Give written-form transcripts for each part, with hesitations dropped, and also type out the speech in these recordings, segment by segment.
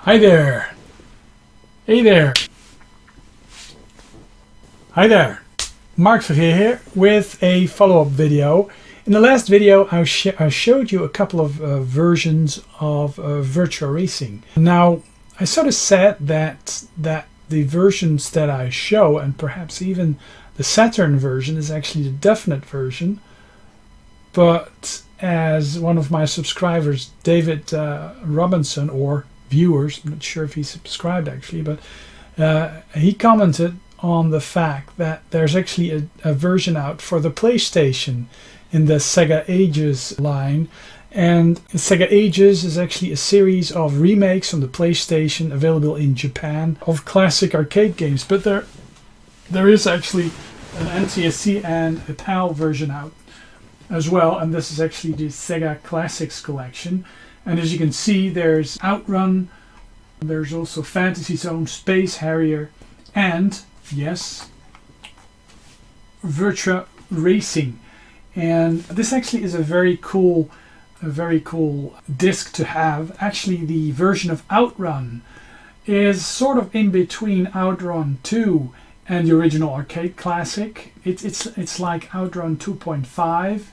Hi there. Hey there. Hi there. Mark Verheer here with a follow-up video. In the last video I showed you a couple of versions of Virtua Racing. Now I sort of said that the versions that I show, and perhaps even the Saturn version, is actually the definite version, but as one of my subscribers, David Robinson, or viewers, I'm not sure if he subscribed actually, but he commented on the fact that there's actually a version out for the PlayStation in the Sega Ages line, and Sega Ages is actually a series of remakes on the PlayStation available in Japan of classic arcade games, but there is actually an NTSC and a PAL version out as well, and this is actually the Sega Classics Collection. And as you can see, there's Outrun, there's also Fantasy Zone, Space Harrier, and yes, Virtua Racing. And this actually is a very cool disc to have. Actually, the version of Outrun is sort of in between Outrun 2 and the original arcade classic. It's like Outrun 2.5,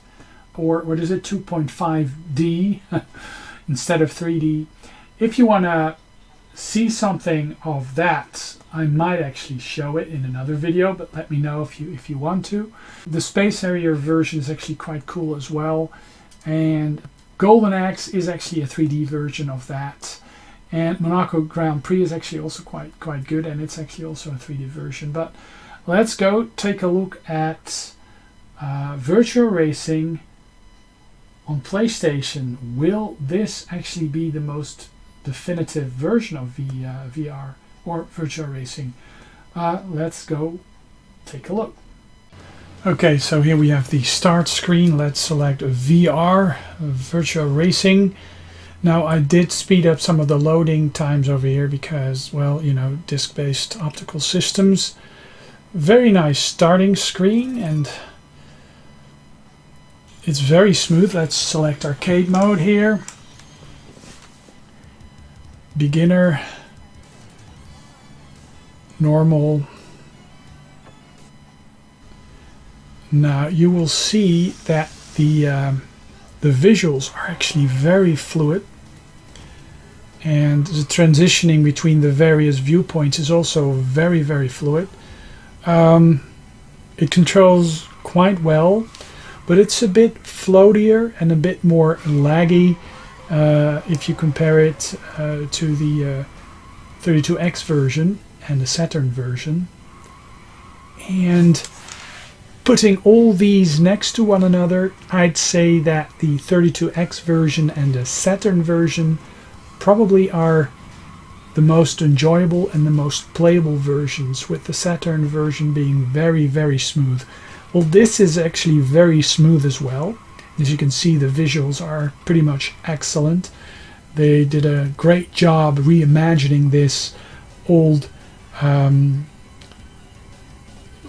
or what is it, 2.5D instead of 3D. If you want to see something of that, I might actually show it in another video, but let me know if you want to. The Space Harrier version is actually quite cool as well, and Golden Axe is actually a 3D version of that, and Monaco Grand Prix is actually also quite good, and it's actually also a 3D version. But let's go take a look at Virtua Racing on PlayStation. Will this actually be the most definitive version of VR or Virtua Racing? Let's go take a look. Okay, so here we have the start screen. Let's select VR, Virtua Racing. Now I did speed up some of the loading times over here because, well, you know, disc-based optical systems. Very nice starting screen, and it's very smooth. Let's select arcade mode here. Beginner, normal. Now you will see that the visuals are actually very fluid, and the transitioning between the various viewpoints is also very fluid. It controls quite well, but it's a bit floatier and a bit more laggy if you compare it to the 32X version and the Saturn version. And putting all these next to one another, I'd say that the 32X version and the Saturn version probably are the most enjoyable and the most playable versions, with the Saturn version being very smooth. Well, this is actually very smooth as well. As you can see, the visuals are pretty much excellent. They did a great job reimagining this old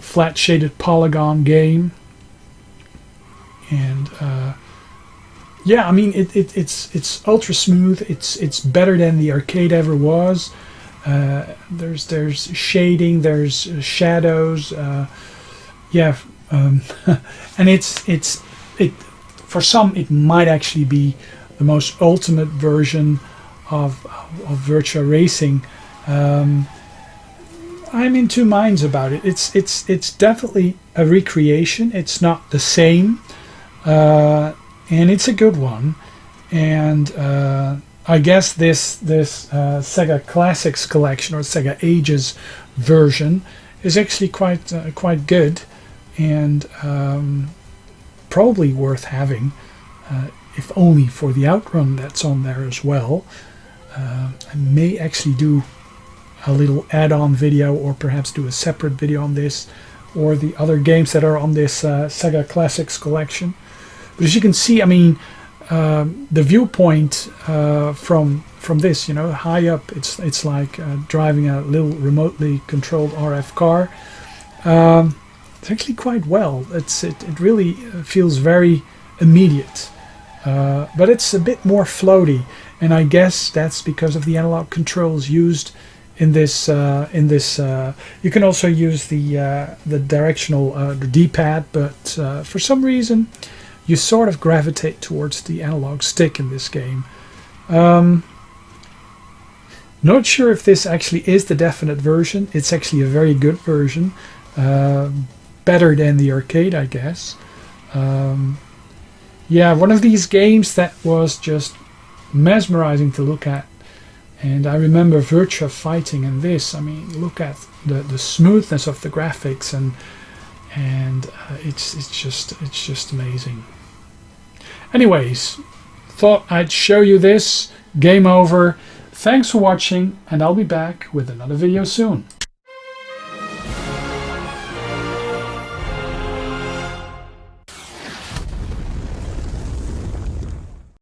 flat shaded polygon game, and yeah, I mean it's ultra smooth. It's better than the arcade ever was. There's shading, there's shadows, yeah, and it for some it might actually be the most ultimate version of Virtua Racing. I'm in two minds about it. It's definitely a recreation. It's not the same, and it's a good one. And I guess this Sega Classics Collection or Sega Ages version is actually quite good, and probably worth having, if only for the Outrun that's on there as well. I may actually do a little add-on video, or perhaps do a separate video on this or the other games that are on this Sega Classics Collection. But as you can see, I mean, the viewpoint from this, you know, high up, it's like driving a little remotely controlled RF car. It's actually quite well. It really feels very immediate, but it's a bit more floaty. and I guess that's because of the analog controls used in this. You can also use the directional the D-pad, but for some reason you sort of gravitate towards the analog stick in this game. Not sure if this actually is the definite version. It's actually a very good version, better than the arcade, I guess. Yeah, one of these games that was just mesmerizing to look at. And I remember Virtua Fighting and this. I mean, look at the smoothness of the graphics, and it's just amazing. Anyways, thought I'd show you this. Game over. Thanks for watching, and I'll be back with another video soon.